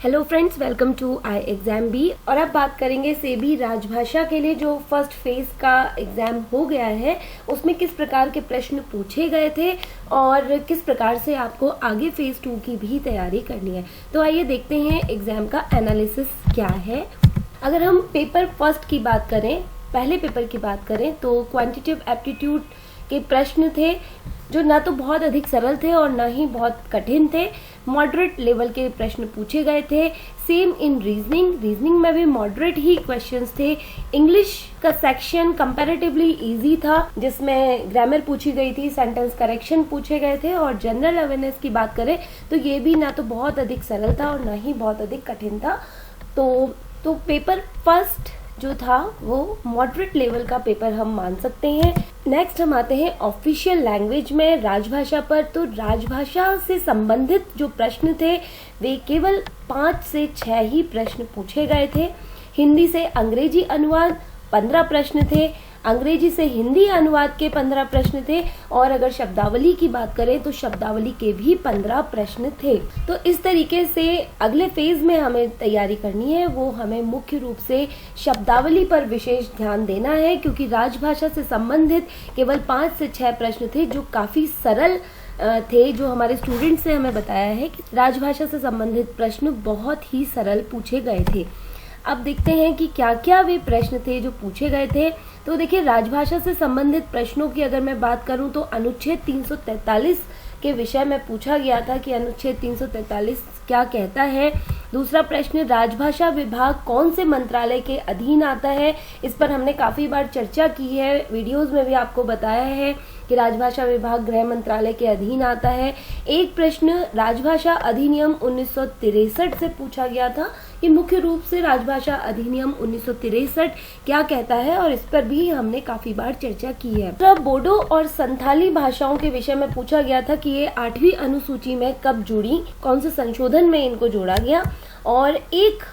Hello friends, welcome to I exam B. और अब बात करेंगे सेबी राजभाषा के लिए जो फर्स्ट फेज का एग्जाम हो गया है उसमें किस प्रकार के प्रश्न पूछे गए थे और किस प्रकार से आपको आगे फेज 2 की भी तैयारी करनी है। तो आइए देखते हैं एग्जाम का एनालिसिस क्या है। अगर हम पेपर फर्स्ट की बात करें, पहले पेपर की बात करें, तो क्वांटिटेटिव एप्टीट्यूड के प्रश्न थे जो ना तो बहुत अधिक सरल थे और ना ही बहुत कठिन थे। मॉडरेट लेवल के प्रश्न पूछे गए थे। सेम इन रीजनिंग में भी मॉडरेट ही क्वेश्चंस थे। इंग्लिश का सेक्शन कंपैरेटिवली इजी था जिसमें ग्रामर पूछी गई थी, सेंटेंस करेक्शन पूछे गए थे। और जनरल अवेयरनेस की बात करें तो ये भी ना तो बहुत अधिक सरल था और ना ही बहुत अधिक कठिन था। तो पेपर फर्स्ट जो था वो मॉडरेट लेवल का पेपर हम मान सकते हैं। नेक्स्ट हम आते हैं ऑफिशियल लैंग्वेज में राजभाषा पर। तो राजभाषा से संबंधित जो प्रश्न थे वे केवल 5 से 6 ही प्रश्न पूछे गए थे। हिंदी से अंग्रेजी अनुवाद 15 प्रश्न थे, अंग्रेजी से हिंदी अनुवाद के 15 प्रश्न थे और अगर शब्दावली की बात करें तो शब्दावली के भी 15 प्रश्न थे। तो इस तरीके से अगले फेज में हमें तैयारी करनी है, वो हमें मुख्य रूप से शब्दावली पर विशेष ध्यान देना है क्योंकि राजभाषा से संबंधित केवल 5 से 6 प्रश्न थे जो काफी सरल थे। जो हमारे स्टूडेंट्स से हमें बताया है कि राजभाषा से संबंधित प्रश्न बहुत ही सरल पूछे गए थे। अब देखते हैं कि क्या क्या वे प्रश्न थे जो पूछे गए थे। तो देखिए, राजभाषा से संबंधित प्रश्नों की अगर मैं बात करूं तो अनुच्छेद 343 के विषय में पूछा गया था कि अनुच्छेद 343 क्या कहता है। दूसरा प्रश्न, राजभाषा विभाग कौन से मंत्रालय के अधीन आता है। इस पर हमने काफी बार चर्चा की है, वीडियोस में भी आपको बताया है कि राजभाषा विभाग गृह मंत्रालय के अधीन आता है। एक प्रश्न राजभाषा अधिनियम 1963 से पूछा गया था कि मुख्य रूप से राजभाषा अधिनियम 1963 क्या कहता है और इस पर भी हमने काफी बार चर्चा की है। तो बोडो और संथाली भाषाओं के विषय में पूछा गया था कि ये 8वीं अनुसूची में कब जुड़ी, कौन से संशोधन में इनको जोड़ा गया। और एक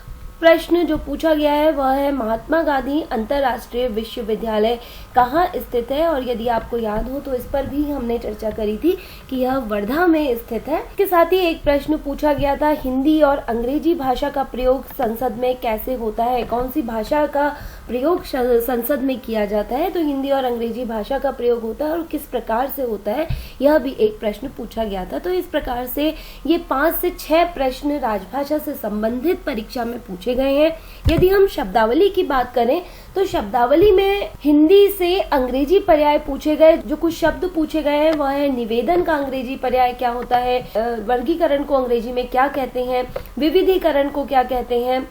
प्रश्न जो पूछा गया है वह है महात्मा गांधी अंतर्राष्ट्रीय विश्वविद्यालय कहाँ स्थित है। और यदि आपको याद हो तो इस पर भी हमने चर्चा करी थी कि यह वर्धा में स्थित है। इसके साथ ही एक प्रश्न पूछा गया था हिंदी और अंग्रेजी भाषा का प्रयोग संसद में कैसे होता है, कौन सी भाषा का प्रयोग संसद में किया जाता है। तो हिंदी और अंग्रेजी भाषा का प्रयोग होता है और किस प्रकार से होता है, यह भी एक प्रश्न पूछा गया था। तो इस प्रकार से ये 5 से 6 प्रश्न राजभाषा से संबंधित परीक्षा में पूछे गए हैं। यदि हम शब्दावली की बात करें तो शब्दावली में हिंदी से अंग्रेजी पर्याय पूछे गए। जो कुछ शब्द पूछे गए हैं वह है निवेदन का अंग्रेजी पर्याय क्या होता है, वर्गीकरण को अंग्रेजी में क्या कहते हैं, विविधीकरण को क्या कहते हैं,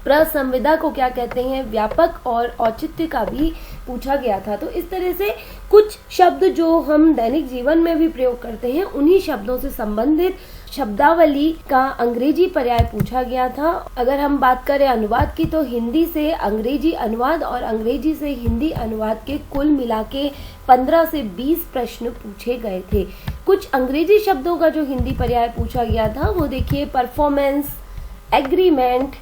प्रसंविदा को क्या कहते हैं, व्यापक और औचित्य का भी पूछा गया था। तो इस तरह से कुछ शब्द जो हम दैनिक जीवन में भी प्रयोग करते हैं उन्हीं शब्दों से संबंधित शब्दावली का अंग्रेजी पर्याय पूछा गया था। अगर हम बात करें अनुवाद की तो हिंदी से अंग्रेजी अनुवाद और अंग्रेजी से हिंदी अनुवाद के कुल मिला के 15 से 20 प्रश्न पूछे गए थे। कुछ अंग्रेजी शब्दों का जो हिंदी पर्याय पूछा गया था वो देखिए, performance, agreement,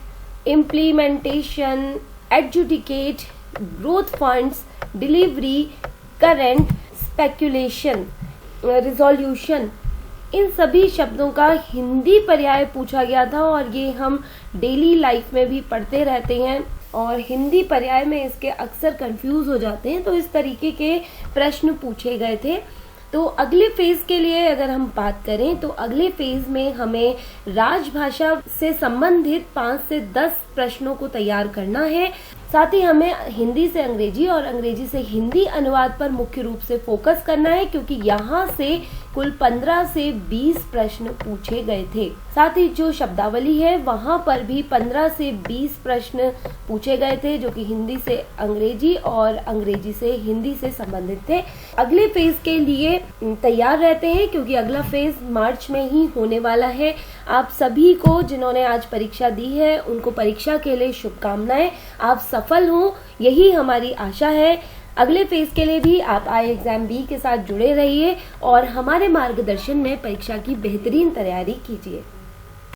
implementation, adjudicate, growth funds, delivery, current, speculation, resolution, इन सभी शब्दों का हिंदी पर्याय पूछा गया था। और ये हम डेली लाइफ में भी पढ़ते रहते हैं और हिंदी पर्याय में इसके अक्सर कंफ्यूज हो जाते हैं। तो इस तरीके के प्रश्न पूछे गए थे। तो अगले फेज के लिए अगर हम बात करें तो अगले फेज में हमें राजभाषा से संबंधित 5 से 10 प्रश्नों को तैयार करना है। साथ ही हमें हिंदी से अंग्रेजी और अंग्रेजी से हिंदी अनुवाद पर मुख्य रूप से फोकस करना है क्योंकि यहाँ से कुल 15 से 20 प्रश्न पूछे गए थे। साथ ही जो शब्दावली है वहां पर भी 15 से 20 प्रश्न पूछे गए थे जो कि हिंदी से अंग्रेजी और अंग्रेजी से हिंदी से संबंधित थे। अगले फेज के लिए तैयार रहते हैं क्योंकि अगला फेज मार्च में ही होने वाला है। आप सभी को जिन्होंने आज परीक्षा दी है उनको परीक्षा के लिए शुभकामनाएं। आप सफल हों, यही हमारी आशा है। अगले फेज के लिए भी आप आई एग्जाम बी के साथ जुड़े रहिए और हमारे मार्गदर्शन में परीक्षा की बेहतरीन तैयारी कीजिए।